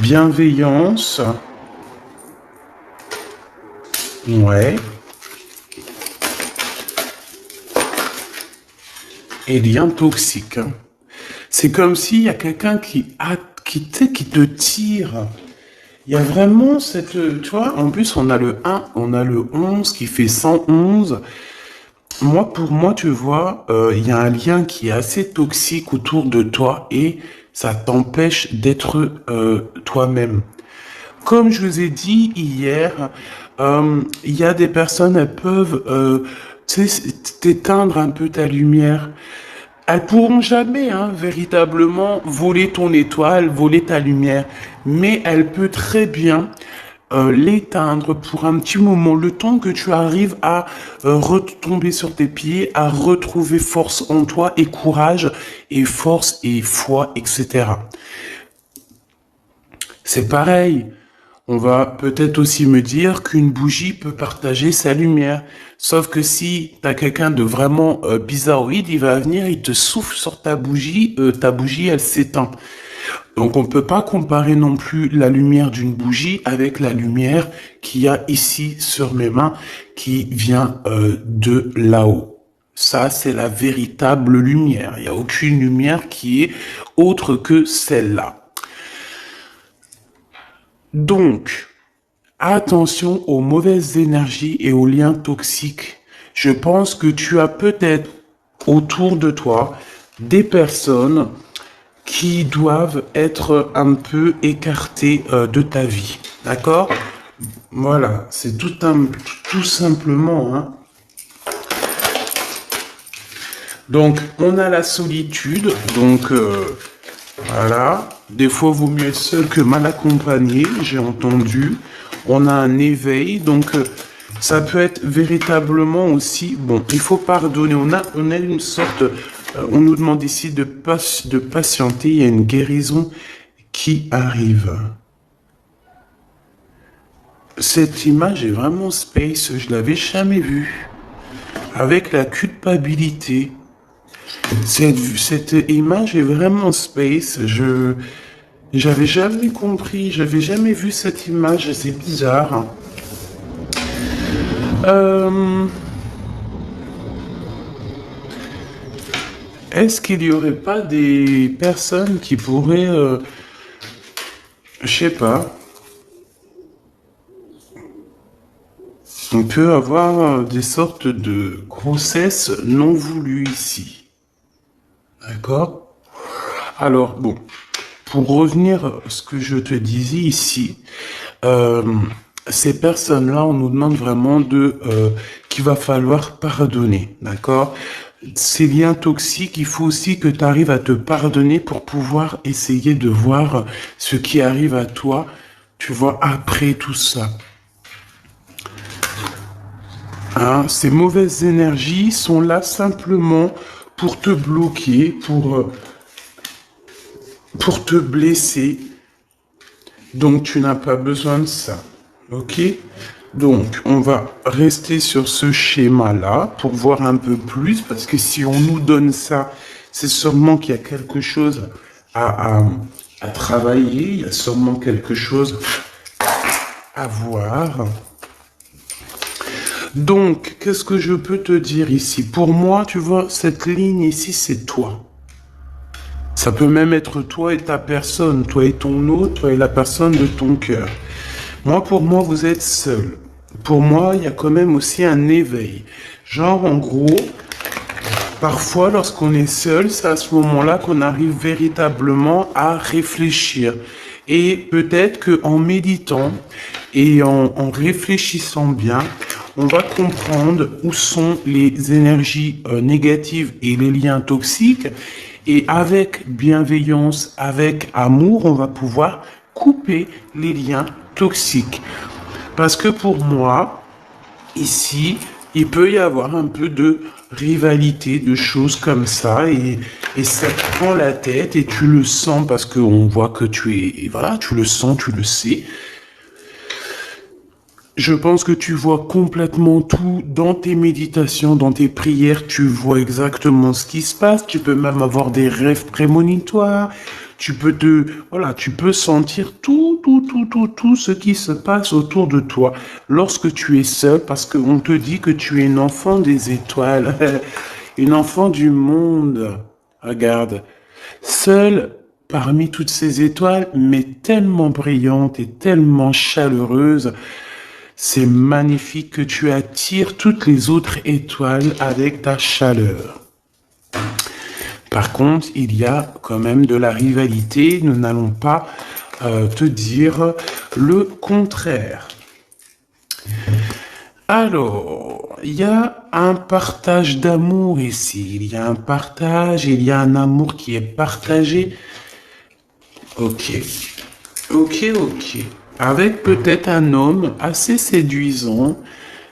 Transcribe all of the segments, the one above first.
bienveillance, ouais, et lien toxique. C'est comme s'il y a quelqu'un qui te tire. Il y a vraiment cette, tu vois, en plus on a le 1, on a le 11 qui fait 111. Pour moi, tu vois, il y a un lien qui est assez toxique autour de toi et ça t'empêche d'être toi-même. Comme je vous ai dit hier, il y a des personnes, elles peuvent tu sais, t'éteindre un peu ta lumière. Elles pourront jamais, hein, véritablement voler ton étoile, voler ta lumière, mais elle peut très bien l'éteindre pour un petit moment, le temps que tu arrives à retomber sur tes pieds, à retrouver force en toi et courage et force et foi, etc. C'est pareil. On va peut-être aussi me dire qu'une bougie peut partager sa lumière. Sauf que si t'as quelqu'un de vraiment bizarroïde, il va venir, il te souffle sur ta bougie, elle s'éteint. Donc on peut pas comparer non plus la lumière d'une bougie avec la lumière qu'il y a ici sur mes mains, qui vient de là-haut. Ça, c'est la véritable lumière. Il n'y a aucune lumière qui est autre que celle-là. Donc, attention aux mauvaises énergies et aux liens toxiques. Je pense que tu as peut-être autour de toi des personnes qui doivent être un peu écartées de ta vie. D'accord? Voilà, c'est tout simplement. Hein. Donc, on a la solitude. Donc, voilà. Des fois, vaut mieux être seul que mal accompagné, j'ai entendu. On a un éveil, donc ça peut être véritablement aussi... Bon, il faut pardonner. On a une sorte... on nous demande ici de patienter. Il y a une guérison qui arrive. Cette image est vraiment space. Je l'avais jamais vue. Avec la culpabilité. Cette image est vraiment space. J'avais jamais compris, j'avais jamais vu cette image, c'est bizarre. Est-ce qu'il y aurait pas des personnes qui pourraient, je sais pas, on peut avoir des sortes de grossesses non voulues ici. D'accord? Alors, bon. Pour revenir à ce que je te disais ici, ces personnes-là, on nous demande vraiment qu'il va falloir pardonner, d'accord? Ces liens toxiques, il faut aussi que tu arrives à te pardonner pour pouvoir essayer de voir ce qui arrive à toi, tu vois, après tout ça. Hein, ces mauvaises énergies sont là simplement pour te bloquer, pour te blesser. Donc, tu n'as pas besoin de ça. Ok? Donc, on va rester sur ce schéma-là pour voir un peu plus, parce que si on nous donne ça, c'est sûrement qu'il y a quelque chose à travailler, il y a sûrement quelque chose à voir. Donc, qu'est-ce que je peux te dire ici? Pour moi, tu vois, cette ligne ici, c'est toi. Ça peut même être toi et ta personne, toi et ton autre, toi et la personne de ton cœur. Pour moi, vous êtes seul. Pour moi, il y a quand même aussi un éveil. Genre, en gros, parfois, lorsqu'on est seul, c'est à ce moment-là qu'on arrive véritablement à réfléchir. Et peut-être qu'en méditant et en réfléchissant bien, on va comprendre où sont les énergies négatives et les liens toxiques. Et avec bienveillance, avec amour, on va pouvoir couper les liens toxiques. Parce que pour moi, ici, il peut y avoir un peu de rivalité, de choses comme ça, et ça te prend la tête, et tu le sens parce qu'on voit que voilà, tu le sens, tu le sais. Je pense que tu vois complètement tout dans tes méditations, dans tes prières, tu vois exactement ce qui se passe, tu peux même avoir des rêves prémonitoires, voilà, tu peux sentir tout ce qui se passe autour de toi lorsque tu es seul, parce qu'on te dit que tu es une enfant des étoiles, une enfant du monde. Regarde, seule parmi toutes ces étoiles, mais tellement brillante et tellement chaleureuse. C'est magnifique que tu attires toutes les autres étoiles avec ta chaleur. Par contre, il y a quand même de la rivalité. Nous n'allons pas te dire le contraire. Alors, il y a un partage d'amour ici. Il y a un partage, il y a un amour qui est partagé. Ok. Avec peut-être un homme assez séduisant.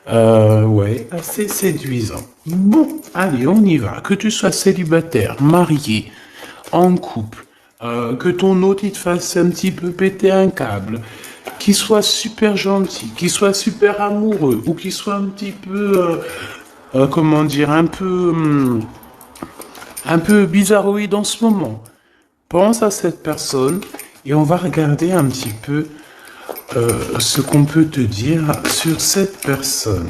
Ouais, assez séduisant. Bon, allez, on y va. Que tu sois célibataire, marié, en couple, que ton hôte il te fasse un petit peu péter un câble, qu'il soit super gentil, qu'il soit super amoureux, ou qu'il soit un petit peu, comment dire, un peu bizarroïde en ce moment. Pense à cette personne et on va regarder un petit peu ce qu'on peut te dire sur cette personne.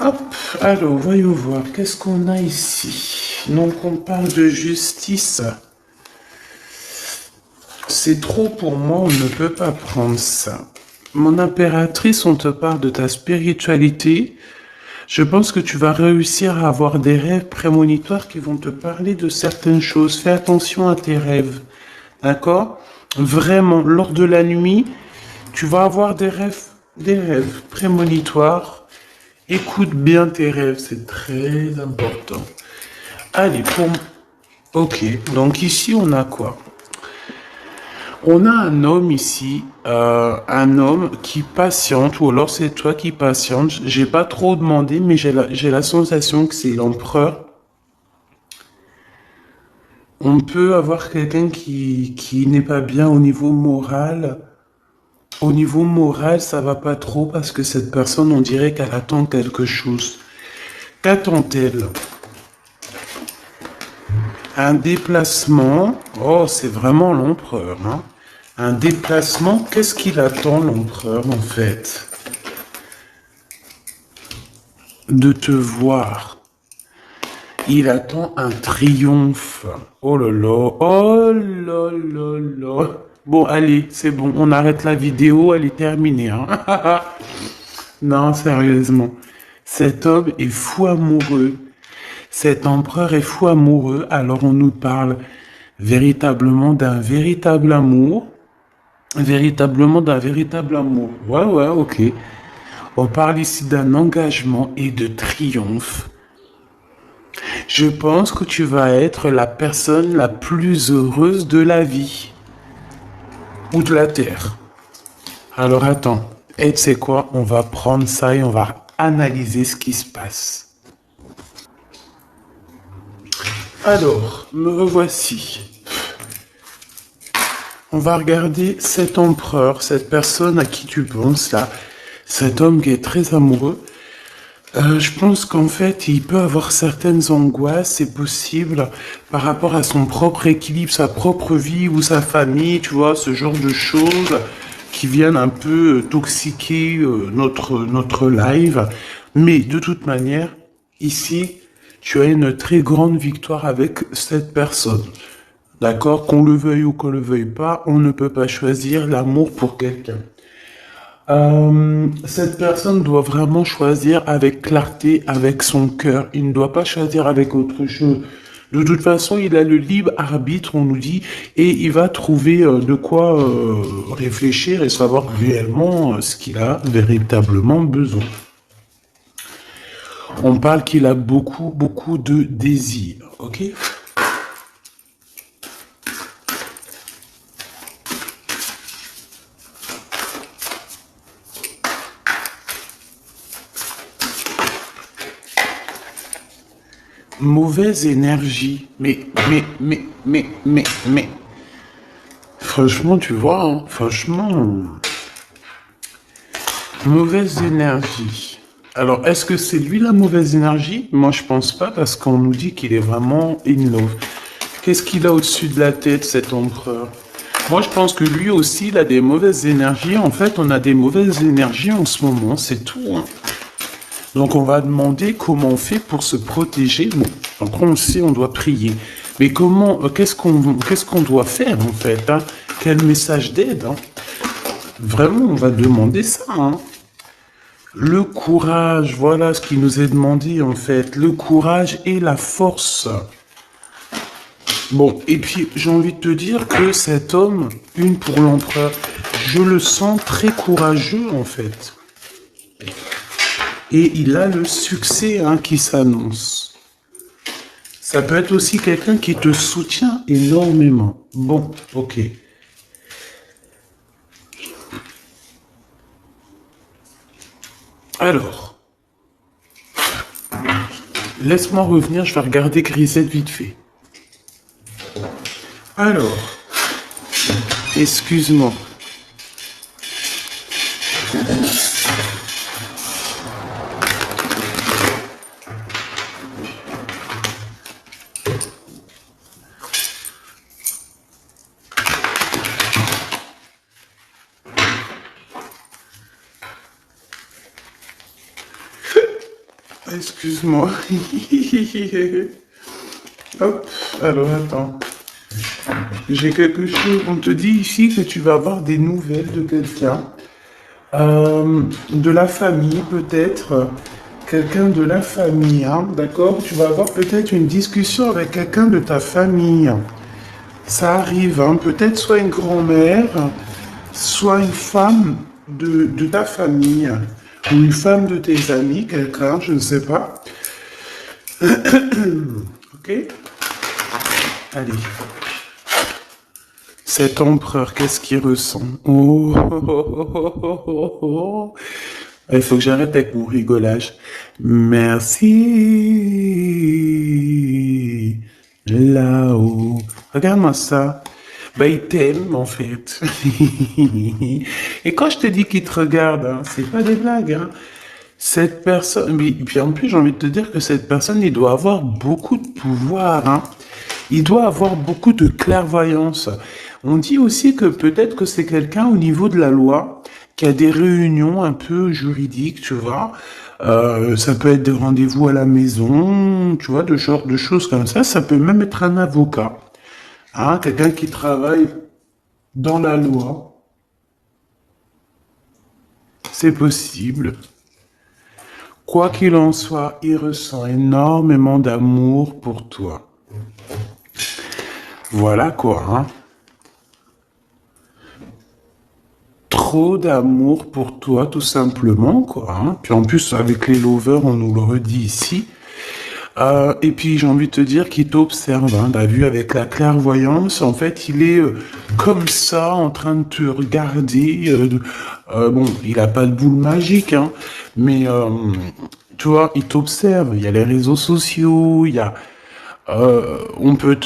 Hop, alors voyons voir, qu'est-ce qu'on a ici? Donc on parle de justice. C'est trop pour moi, on ne peut pas prendre ça. Mon impératrice, on te parle de ta spiritualité. Je pense que tu vas réussir à avoir des rêves prémonitoires qui vont te parler de certaines choses. Fais attention à tes rêves, d'accord? Vraiment, lors de la nuit, tu vas avoir des rêves prémonitoires. Écoute bien tes rêves, c'est très important. Allez, ok, donc ici, on a quoi? On a un homme ici, un homme qui patiente, ou alors c'est toi qui patiente. J'ai pas trop demandé, mais j'ai la sensation que c'est l'empereur. On peut avoir quelqu'un qui n'est pas bien au niveau moral. Au niveau moral, ça va pas trop parce que cette personne, on dirait qu'elle attend quelque chose. Qu'attend-elle? Un déplacement. Oh, c'est vraiment l'empereur, hein. Un déplacement, qu'est-ce qu'il attend l'empereur en fait? De te voir. Il attend un triomphe. Oh là là, oh là là là. Bon, allez, c'est bon, on arrête la vidéo, elle est terminée. Hein. Non, sérieusement. Cet homme est fou amoureux. Cet empereur est fou amoureux, alors on nous parle véritablement d'un véritable amour. Véritablement d'un véritable amour. Ouais, ok. On parle ici d'un engagement et de triomphe. Je pense que tu vas être la personne la plus heureuse de la vie. Ou de la terre. Alors attends. Et tu sais quoi? On va prendre ça et on va analyser ce qui se passe. Alors, me revoici. On va regarder cet empereur, cette personne à qui tu penses là, cet homme qui est très amoureux. Je pense qu'en fait, il peut avoir certaines angoisses, c'est possible, par rapport à son propre équilibre, sa propre vie ou sa famille, tu vois, ce genre de choses qui viennent un peu toxiquer notre live. Mais de toute manière, ici, tu as une très grande victoire avec cette personne. D'accord? Qu'on le veuille ou qu'on le veuille pas, on ne peut pas choisir l'amour pour quelqu'un. Cette personne doit vraiment choisir avec clarté, avec son cœur. Il ne doit pas choisir avec autre chose. De toute façon, il a le libre arbitre, on nous dit, et il va trouver de quoi réfléchir et savoir réellement ce qu'il a véritablement besoin. On parle qu'il a beaucoup de désirs, ok? Mauvaise énergie. Mais. Franchement, tu vois, hein, franchement. Mauvaise énergie. Alors, est-ce que c'est lui la mauvaise énergie? Moi, je pense pas parce qu'on nous dit qu'il est vraiment in love. Qu'est-ce qu'il a au-dessus de la tête, cet empereur? Moi, je pense que lui aussi, il a des mauvaises énergies. En fait, on a des mauvaises énergies en ce moment, c'est tout, hein. Donc, on va demander comment on fait pour se protéger. Bon, après, on sait, on doit prier. Mais comment, qu'est-ce qu'on doit faire, en fait, hein? Quel message d'aide, hein? Vraiment, on va demander ça, hein. Le courage, voilà ce qui nous est demandé, en fait. Le courage et la force. Bon, et puis j'ai envie de te dire que cet homme, une pour l'empereur, je le sens très courageux en fait. Et il a le succès hein, qui s'annonce. Ça peut être aussi quelqu'un qui te soutient énormément. Bon, ok. Alors, laisse-moi revenir, je vais regarder Grisette vite fait. Alors, excuse-moi. Excuse-moi. Hop, alors attends. J'ai quelque chose. On te dit ici que tu vas avoir des nouvelles de quelqu'un. De la famille, peut-être. Quelqu'un de la famille, hein, d'accord? Tu vas avoir peut-être une discussion avec quelqu'un de ta famille. Ça arrive, hein, peut-être soit une grand-mère, soit une femme de ta famille, ou une femme de tes amis, quelqu'un, je ne sais pas. Ok? Allez. Cet empereur, qu'est-ce qu'il ressent? Oh, oh, oh, oh, oh, oh, oh. Il faut que j'arrête avec mon rigolage. Merci. Là-haut. Regarde-moi ça. Ben, il t'aime, en fait. Et quand je te dis qu'il te regarde, hein, c'est pas des blagues, hein. Cette personne, puis en plus, j'ai envie de te dire que cette personne, il doit avoir beaucoup de pouvoir, hein. Il doit avoir beaucoup de clairvoyance. On dit aussi que peut-être que c'est quelqu'un au niveau de la loi qui a des réunions un peu juridiques, tu vois. Ça peut être des rendez-vous à la maison, tu vois, de genre de choses comme ça. Ça peut même être un avocat, hein, quelqu'un qui travaille dans la loi. C'est possible. Quoi qu'il en soit, il ressent énormément d'amour pour toi. Voilà quoi, hein. Trop d'amour pour toi, tout simplement, quoi, hein. Puis en plus, avec les lovers, on nous le redit ici. Et puis, j'ai envie de te dire qu'il t'observe, hein. T'as vu, avec la clairvoyance, en fait, il est comme ça, en train de te regarder. Bon, il a pas de boule magique, hein, mais tu vois, il t'observe. Il y a les réseaux sociaux, il y a on peut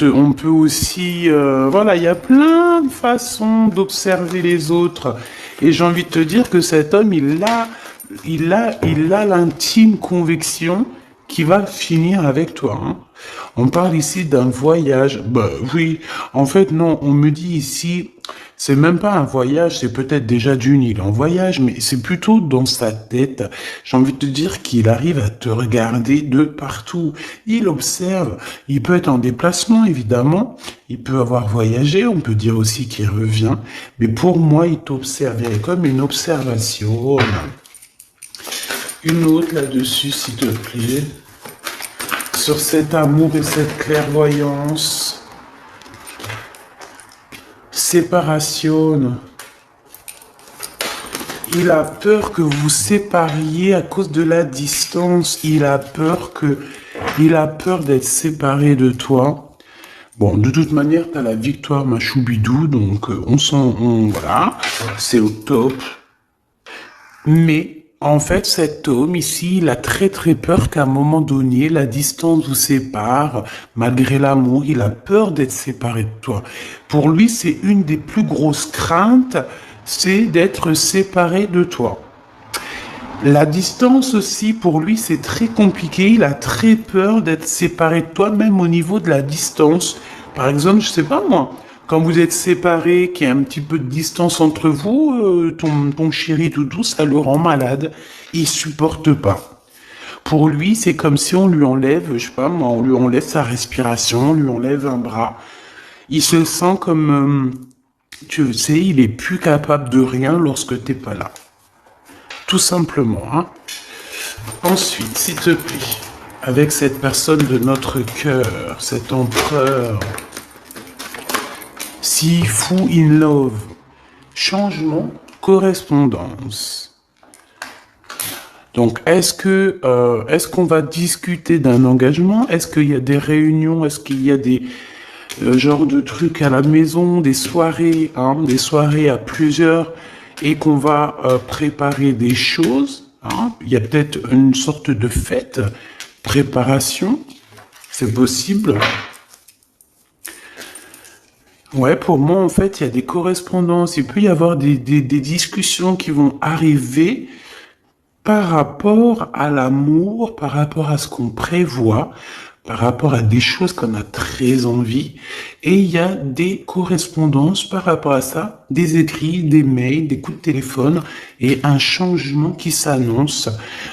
aussi, voilà, il y a plein de façons d'observer les autres. Et j'ai envie de te dire que cet homme, il a l'intime conviction qu'il va finir avec toi, hein. On parle ici d'un voyage. Bah oui, en fait non, on me dit ici, c'est même pas un voyage, c'est peut-être déjà d'une île en voyage, mais c'est plutôt dans sa tête. J'ai envie de te dire qu'il arrive à te regarder de partout. Il observe. Il peut être en déplacement, évidemment. Il peut avoir voyagé. On peut dire aussi qu'il revient. Mais pour moi, il t'observe. Il y a comme une observation. Une autre là-dessus, s'il te plaît. Sur cet amour et cette clairvoyance. Séparation. Il a peur que vous sépariez à cause de la distance. Il a peur d'être séparé de toi. Bon, de toute manière, t'as la victoire, ma choubidou, donc voilà, c'est au top. Mais en fait, cet homme ici, il a très très peur qu'à un moment donné, la distance vous sépare. Malgré l'amour, il a peur d'être séparé de toi. Pour lui, c'est une des plus grosses craintes, c'est d'être séparé de toi. La distance aussi, pour lui, c'est très compliqué. Il a très peur d'être séparé de toi, même au niveau de la distance. Par exemple, je sais pas moi, quand vous êtes séparés, qu'il y a un petit peu de distance entre vous, ton chéri doudou, ça le rend malade. Il supporte pas. Pour lui, c'est comme si on lui enlève, je sais pas moi, on lui enlève sa respiration, on lui enlève un bras. Il se sent comme, tu sais, il est plus capable de rien lorsque t'es pas là. Tout simplement, hein. Ensuite, s'il te plaît, avec cette personne de notre cœur, cet empereur, si fou in love, changement, correspondance. Donc, est-ce qu'on va discuter d'un engagement? Est-ce qu'il y a des réunions? Est-ce qu'il y a des genres de trucs à la maison, des soirées à plusieurs, et qu'on va préparer des choses, hein? Il y a peut-être une sorte de fête, préparation, c'est possible. Ouais, pour moi, en fait, il y a des correspondances, il peut y avoir des discussions qui vont arriver par rapport à l'amour, par rapport à ce qu'on prévoit, par rapport à des choses qu'on a très envie. Et il y a des correspondances par rapport à ça, des écrits, des mails, des coups de téléphone et un changement qui s'annonce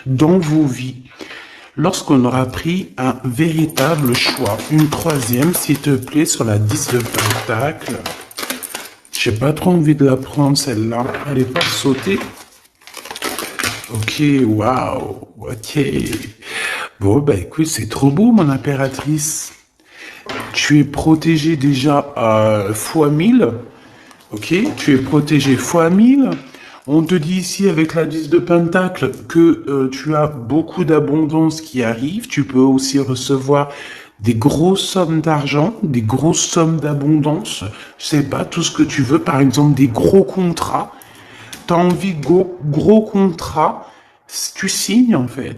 dans vos vies. Lorsqu'on aura pris un véritable choix. Une troisième, s'il te plaît, sur la 10 de pentacle. J'ai pas trop envie de la prendre, celle-là. Elle est pas sautée. Ok, waouh, ok. Bon, bah écoute, c'est trop beau, mon impératrice. Tu es protégée déjà fois 1000. Ok, tu es protégée fois 1000. On te dit ici avec la 10 de pentacle que tu as beaucoup d'abondance qui arrive. Tu peux aussi recevoir des grosses sommes d'argent, des grosses sommes d'abondance. Je sais pas, tout ce que tu veux. Par exemple, des gros contrats. T'as envie de gros contrats, tu signes en fait.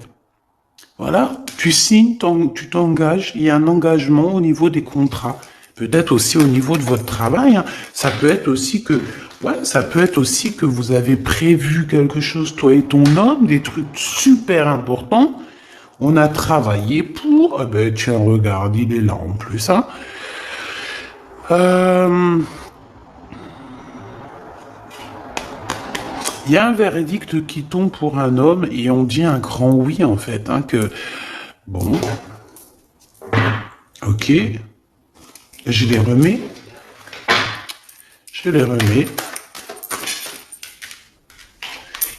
Voilà, tu signes, tu t'engages, il y a un engagement au niveau des contrats. Peut-être aussi au niveau de votre travail, hein. Ça peut être aussi que vous avez prévu quelque chose, toi et ton homme, des trucs super importants. On a travaillé pour, ben tiens, regarde, il est là en plus, hein. Il y a un verdict qui tombe pour un homme et on dit un grand oui en fait, hein, que bon, ok, je les remets,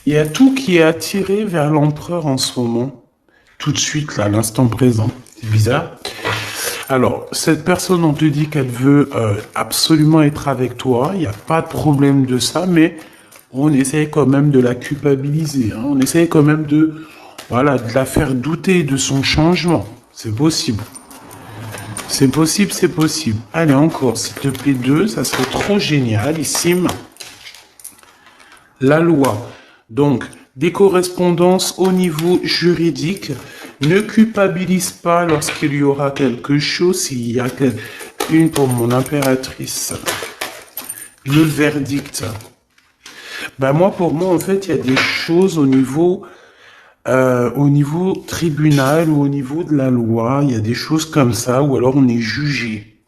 Il y a tout qui est attiré vers l'empereur en ce moment, tout de suite là, à l'instant présent. C'est bizarre. Alors, cette personne, on te dit qu'elle veut absolument être avec toi, il n'y a pas de problème de ça, mais on essaye quand même de la culpabiliser, hein. On essaye quand même de la faire douter de son changement. C'est possible. C'est possible, c'est possible. Allez, encore, s'il te plaît, 2, ça serait trop génialissime. La loi. Donc, des correspondances au niveau juridique. Ne culpabilise pas lorsqu'il y aura quelque chose, s'il y a une pour mon impératrice. Le verdict. Ben moi, pour moi, en fait, il y a des choses au niveau tribunal ou au niveau de la loi. Il y a des choses comme ça, ou alors on est jugé.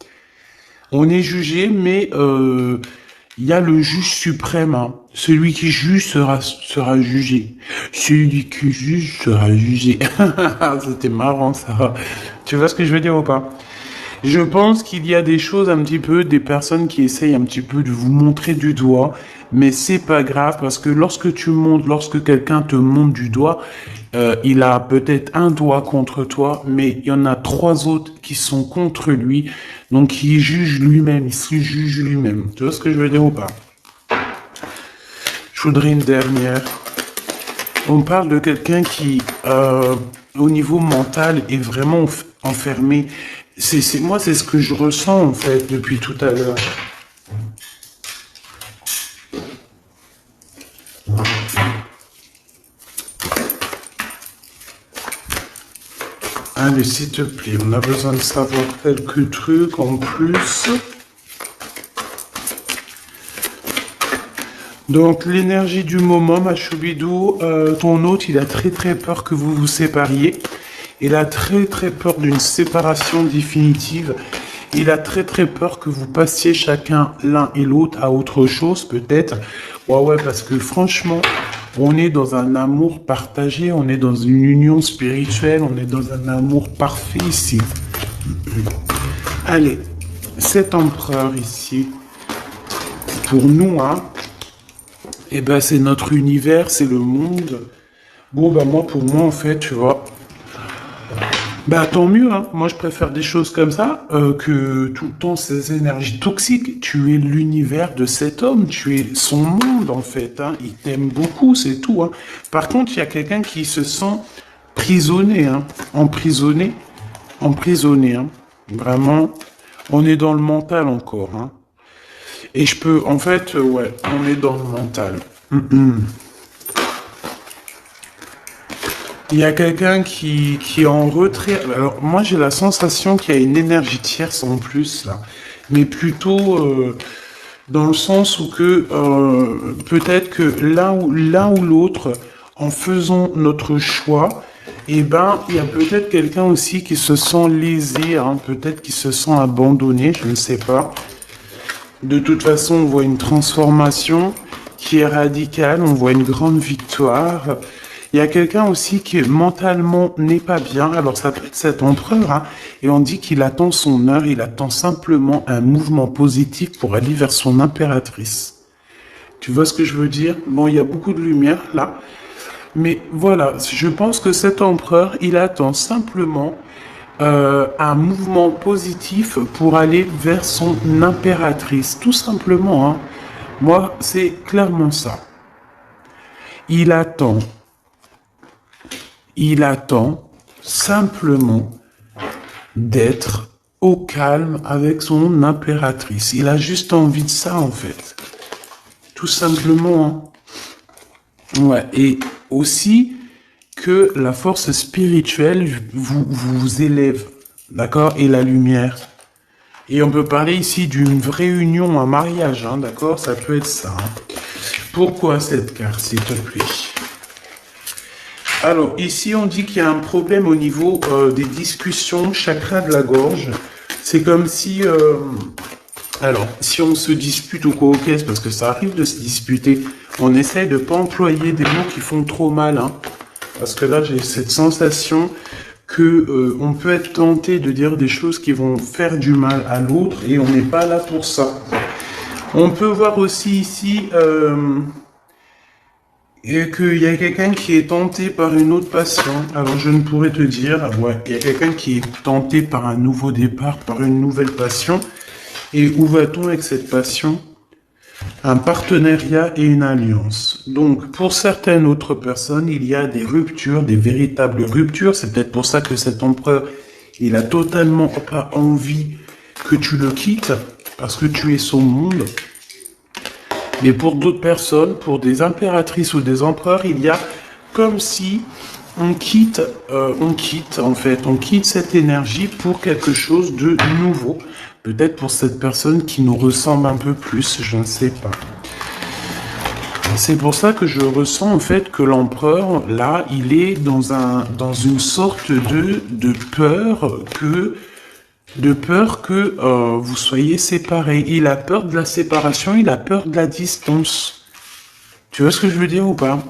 On est jugé, mais il y a le juge suprême, hein. Celui qui juge sera jugé. Celui qui juge sera jugé. C'était marrant, ça. Tu vois ce que je veux dire ou pas? Je pense qu'il y a des choses un petit peu, des personnes qui essayent un petit peu de vous montrer du doigt, mais c'est pas grave parce que lorsque quelqu'un te montre du doigt, il a peut-être un doigt contre toi, mais il y en a 3 autres qui sont contre lui, donc il juge lui-même, il se juge lui-même. Tu vois ce que je veux dire ou pas? Je voudrais une dernière. On parle de quelqu'un qui, au niveau mental, est vraiment enfermé. Moi, c'est ce que je ressens, en fait, depuis tout à l'heure. Allez, s'il te plaît, on a besoin de savoir quelques trucs en plus. Donc, l'énergie du moment, ma choubidou, ton hôte, il a très très peur que vous vous sépariez. Il a très très peur d'une séparation définitive. Il a très très peur que vous passiez chacun l'un et l'autre à autre chose, peut-être. Ouais, parce que franchement, on est dans un amour partagé, on est dans une union spirituelle, on est dans un amour parfait ici. Allez, cet empereur ici, pour nous, hein, eh ben c'est notre univers, c'est le monde. Bon, ben moi, pour moi, en fait, tu vois, bah tant mieux, hein. Moi je préfère des choses comme ça que tout le temps ces énergies toxiques. Tu es l'univers de cet homme, tu es son monde en fait, hein. Il t'aime beaucoup, c'est tout, hein. Par contre, il y a quelqu'un qui se sent prisonnier, hein. Emprisonné, hein. Vraiment, on est dans le mental encore, hein. Et je peux, en fait, ouais, on est dans le mental. Il y a quelqu'un qui est en retrait. Alors, moi, j'ai la sensation qu'il y a une énergie tierce en plus, là. Mais plutôt dans le sens où que peut-être que l'un ou l'autre, en faisant notre choix, eh ben, il y a peut-être quelqu'un aussi qui se sent lésé, hein, peut-être qui se sent abandonné, je ne sais pas. De toute façon, on voit une transformation qui est radicale, on voit une grande victoire. Il y a quelqu'un aussi qui mentalement n'est pas bien, alors ça peut être cet empereur, hein, et on dit qu'il attend son heure, il attend simplement un mouvement positif pour aller vers son impératrice. Tu vois ce que je veux dire? Bon, il y a beaucoup de lumière là, mais voilà, je pense que cet empereur, il attend simplement un mouvement positif pour aller vers son impératrice, tout simplement, hein. Moi, c'est clairement ça. Il attend simplement d'être au calme avec son impératrice. Il a juste envie de ça, en fait. Tout simplement, hein. Ouais. Et aussi que la force spirituelle vous élève, d'accord? Et la lumière. Et on peut parler ici d'une vraie union, un mariage, hein, d'accord? Ça peut être ça, hein. Pourquoi cette carte, s'il te plaît? Alors, ici, on dit qu'il y a un problème au niveau des discussions, chakra de la gorge. C'est comme si... alors, si on se dispute ou quoi, ok, parce que ça arrive de se disputer, on essaye de pas employer des mots qui font trop mal, hein. Parce que là, j'ai cette sensation que on peut être tenté de dire des choses qui vont faire du mal à l'autre, et on n'est pas là pour ça. On peut voir aussi ici... et qu'il y a quelqu'un qui est tenté par une autre passion. Alors je ne pourrais te dire, ouais, il y a quelqu'un qui est tenté par un nouveau départ, par une nouvelle passion. Et où va-t-on avec cette passion? Un partenariat et une alliance. Donc pour certaines autres personnes, il y a des ruptures, des véritables ruptures. C'est peut-être pour ça que cet empereur, il a totalement pas envie que tu le quittes, parce que tu es son monde. Mais pour d'autres personnes, pour des impératrices ou des empereurs, il y a comme si on quitte cette énergie pour quelque chose de nouveau. Peut-être pour cette personne qui nous ressemble un peu plus, je ne sais pas. C'est pour ça que je ressens en fait que l'empereur, là, il est dans une sorte de peur que vous soyez séparés. Il a peur de la séparation, il a peur de la distance. Tu vois ce que je veux dire ou pas?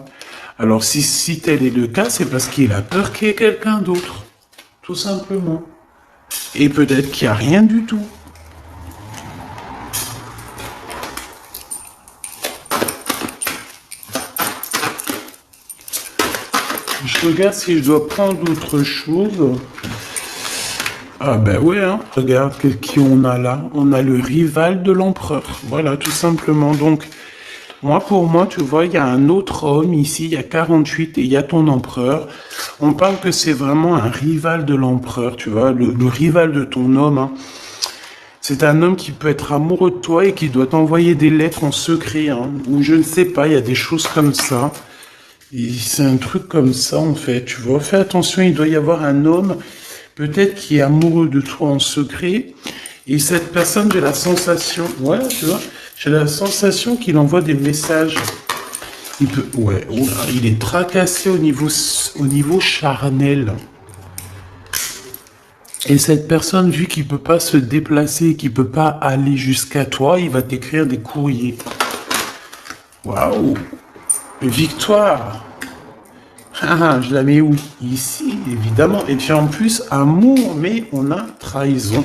Alors si tel est le cas, c'est parce qu'il a peur qu'il y ait quelqu'un d'autre. Tout simplement. Et peut-être qu'il n'y a rien du tout. Je regarde si je dois prendre autre chose. Ah ben ouais, hein. Regarde qui on a là. On a le rival de l'empereur. Voilà, tout simplement. Donc, pour moi, tu vois, il y a un autre homme ici, il y a 48 et il y a ton empereur. On parle que c'est vraiment un rival de l'empereur, tu vois, le rival de ton homme, hein. C'est un homme qui peut être amoureux de toi et qui doit t'envoyer des lettres en secret, hein. Ou je ne sais pas, il y a des choses comme ça. C'est un truc comme ça, en fait. Tu vois, fais attention, il doit y avoir un homme peut-être qui est amoureux de toi en secret, et cette personne, j'ai la sensation, ouais, tu vois, j'ai la sensation qu'il envoie des messages. Il peut, ouais, il est tracassé au niveau charnel. Et cette personne, vu qu'il peut pas se déplacer, qu'il peut pas aller jusqu'à toi, il va t'écrire des courriers. Waouh! Victoire! Ah, je la mets où? Ici, évidemment. Et puis en plus, amour, mais on a trahison.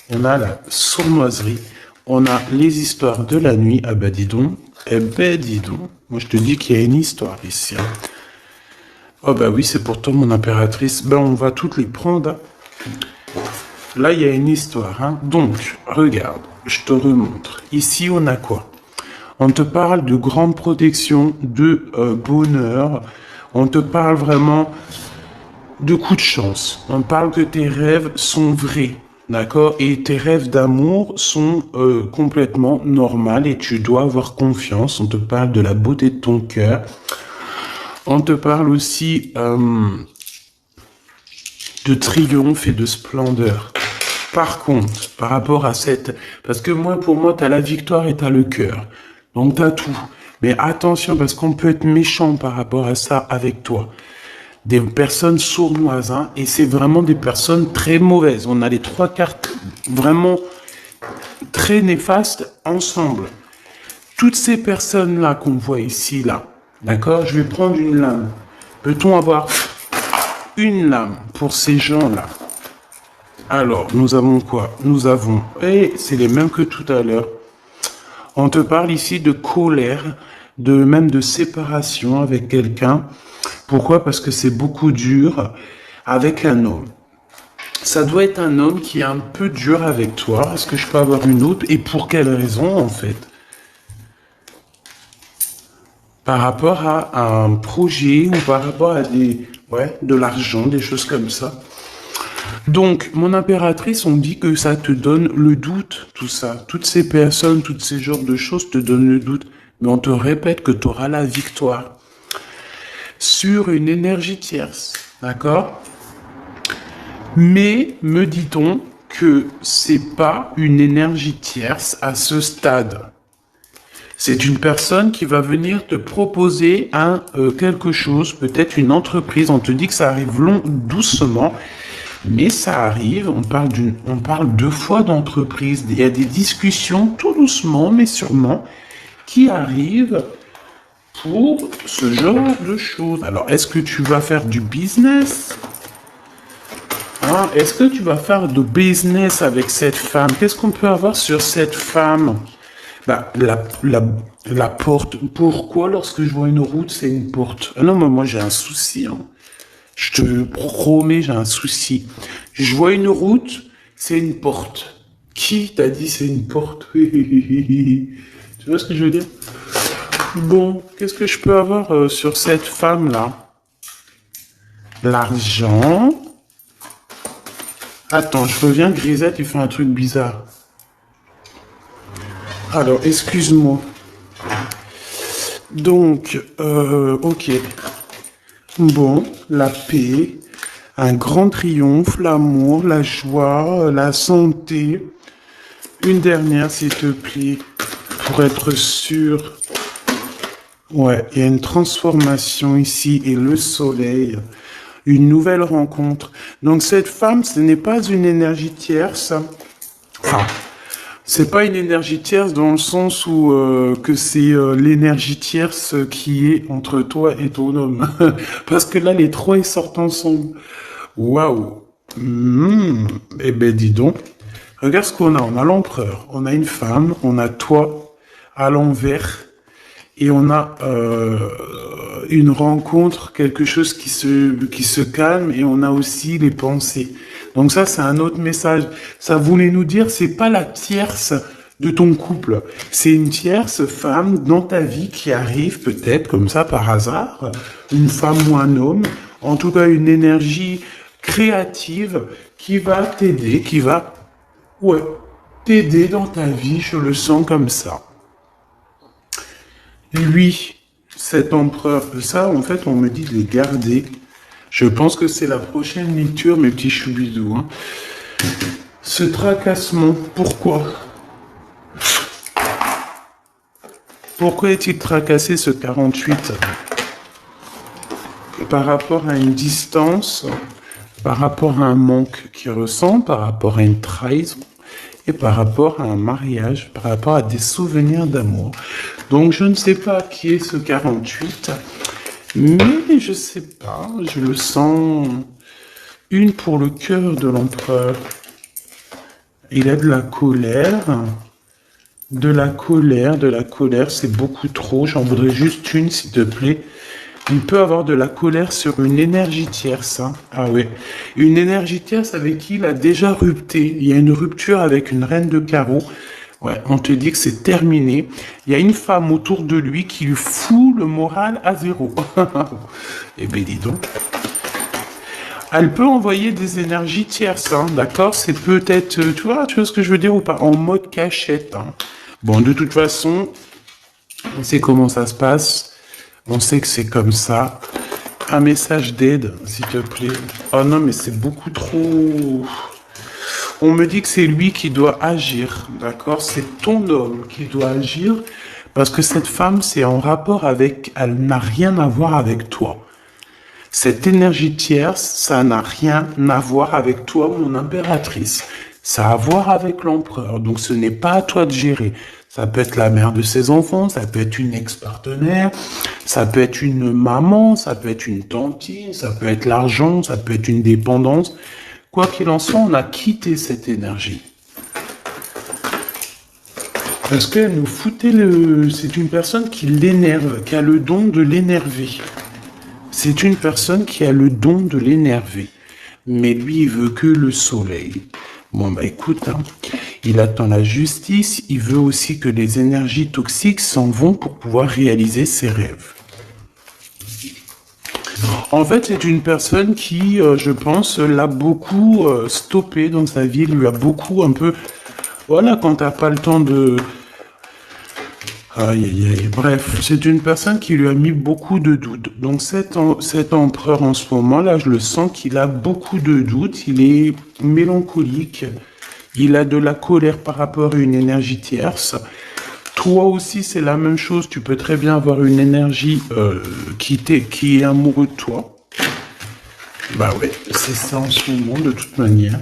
On a la sournoiserie. On a les histoires de la nuit. Ah bah dis donc. Eh ben dis donc. Moi je te dis qu'il y a une histoire ici. Hein. Oh bah oui, c'est pourtant mon impératrice. Ben on va toutes les prendre. Hein. Là, il y a une histoire. Hein. Donc, regarde, je te remontre. Ici, on a quoi? On te parle de grande protection, de bonheur. On te parle vraiment de coups de chance. On parle que tes rêves sont vrais. D'accord? Et tes rêves d'amour sont complètement normaux et tu dois avoir confiance. On te parle de la beauté de ton cœur. On te parle aussi de triomphe et de splendeur. Par contre, par rapport à cette... Parce que moi, pour moi, t'as la victoire et t'as le cœur. Donc t'as tout. Mais attention, parce qu'on peut être méchant par rapport à ça avec toi. Des personnes sournoises, hein, et c'est vraiment des personnes très mauvaises. On a les trois cartes vraiment très néfastes ensemble. Toutes ces personnes-là qu'on voit ici, là, d'accord? Je vais prendre une lame. Peut-on avoir une lame pour ces gens-là? Alors, nous avons quoi? Nous avons, et c'est les mêmes que tout à l'heure. On te parle ici de colère, même de séparation avec quelqu'un. Pourquoi? Parce que c'est beaucoup dur avec un homme. Ça doit être un homme qui est un peu dur avec toi. Est-ce que je peux avoir une autre? Et pour quelle raison, en fait? Par rapport à un projet ou par rapport à de l'argent, des choses comme ça. Donc, mon impératrice, on dit que ça te donne le doute, tout ça. Toutes ces personnes, tous ces genres de choses te donnent le doute. Mais on te répète que tu auras la victoire sur une énergie tierce, d'accord? Mais, me dit-on que c'est pas une énergie tierce à ce stade. C'est une personne qui va venir te proposer quelque chose, peut-être une entreprise. On te dit que ça arrive doucement. Mais ça arrive, on parle deux fois d'entreprise. Il y a des discussions tout doucement, mais sûrement, qui arrivent pour ce genre de choses. Alors, est-ce que tu vas faire du business? Hein? Est-ce que tu vas faire du business avec cette femme? Qu'est-ce qu'on peut avoir sur cette femme? Bah, la porte. Pourquoi lorsque je vois une route, c'est une porte? Ah non, mais moi j'ai un souci. Hein. Je te promets, j'ai un souci. Je vois une route, c'est une porte. Qui t'a dit c'est une porte? Tu vois ce que je veux dire? Bon, qu'est-ce que je peux avoir sur cette femme-là? L'argent. Attends, je reviens, Grisette, tu fais un truc bizarre. Alors, excuse-moi. Donc, ok. Bon, la paix, un grand triomphe, l'amour, la joie, la santé. Une dernière, s'il te plaît, pour être sûr. Ouais, il y a une transformation ici et le soleil. Une nouvelle rencontre. Donc cette femme, ce n'est pas une énergie tierce. Enfin, c'est pas une énergie tierce dans le sens où que c'est l'énergie tierce qui est entre toi et ton homme. Parce que là, les trois, ils sortent ensemble. Waouh. Eh ben, dis donc. Regarde ce qu'on a. On a l'empereur, on a une femme, on a toi à l'envers. Et on a une rencontre, quelque chose qui se calme, et on a aussi les pensées. Donc ça, c'est un autre message. Ça voulait nous dire, c'est pas la tierce de ton couple. C'est une tierce femme dans ta vie qui arrive peut-être comme ça par hasard, une femme ou un homme, en tout cas une énergie créative qui va t'aider, t'aider dans ta vie, je le sens comme ça. Lui, cet empereur, ça, en fait, on me dit de le garder. Je pense que c'est la prochaine lecture, mes petits choubidous. Hein. Ce tracassement, pourquoi? Pourquoi est-il tracassé, ce 48? Par rapport à une distance, par rapport à un manque qu'il ressent, par rapport à une trahison, et par rapport à un mariage, par rapport à des souvenirs d'amour. Donc je ne sais pas qui est ce 48, mais je sais pas, je le sens. Une pour le cœur de l'empereur. Il a de la colère. De la colère, c'est beaucoup trop. J'en voudrais juste une, s'il te plaît. Il peut avoir de la colère sur une énergie tierce. Hein. Ah ouais. Une énergie tierce avec qui il a déjà rupté. Il y a une rupture avec une reine de carreau. Ouais, on te dit que c'est terminé. Il y a une femme autour de lui qui lui fout le moral à zéro. Eh ben dis donc. Elle peut envoyer des énergies tierces, hein, d'accord? C'est peut-être, tu vois ce que je veux dire ou pas? En mode cachette. Hein. Bon, de toute façon, on sait comment ça se passe. On sait que c'est comme ça. Un message d'aide, s'il te plaît. Oh non, mais c'est beaucoup trop... On me dit que c'est lui qui doit agir, d'accord? C'est ton homme qui doit agir parce que cette femme, c'est en rapport avec... Elle n'a rien à voir avec toi. Cette énergie tierce, ça n'a rien à voir avec toi, mon impératrice. Ça a à voir avec l'empereur. Donc ce n'est pas à toi de gérer. Ça peut être la mère de ses enfants, ça peut être une ex-partenaire, ça peut être une maman, ça peut être une tantine, ça peut être l'argent, ça peut être une dépendance. Quoi qu'il en soit, on a quitté cette énergie. Parce qu'elle nous foutait le... C'est une personne qui l'énerve, qui a le don de l'énerver. C'est une personne qui a le don de l'énerver. Mais lui, il veut que le soleil. Bon, bah écoute, hein, il attend la justice. Il veut aussi que les énergies toxiques s'en vont pour pouvoir réaliser ses rêves. En fait, c'est une personne qui, je pense, l'a beaucoup stoppé dans sa vie. Il lui a beaucoup un peu... Voilà, quand t'as pas le temps de... Aïe, aïe, aïe. Bref, c'est une personne qui lui a mis beaucoup de doutes. Donc cet empereur en ce moment-là, je le sens qu'il a beaucoup de doutes. Il est mélancolique. Il a de la colère par rapport à une énergie tierce. Toi aussi, c'est la même chose. Tu peux très bien avoir une énergie qui est amoureux de toi. Bah ouais, c'est ça en ce moment de toute manière.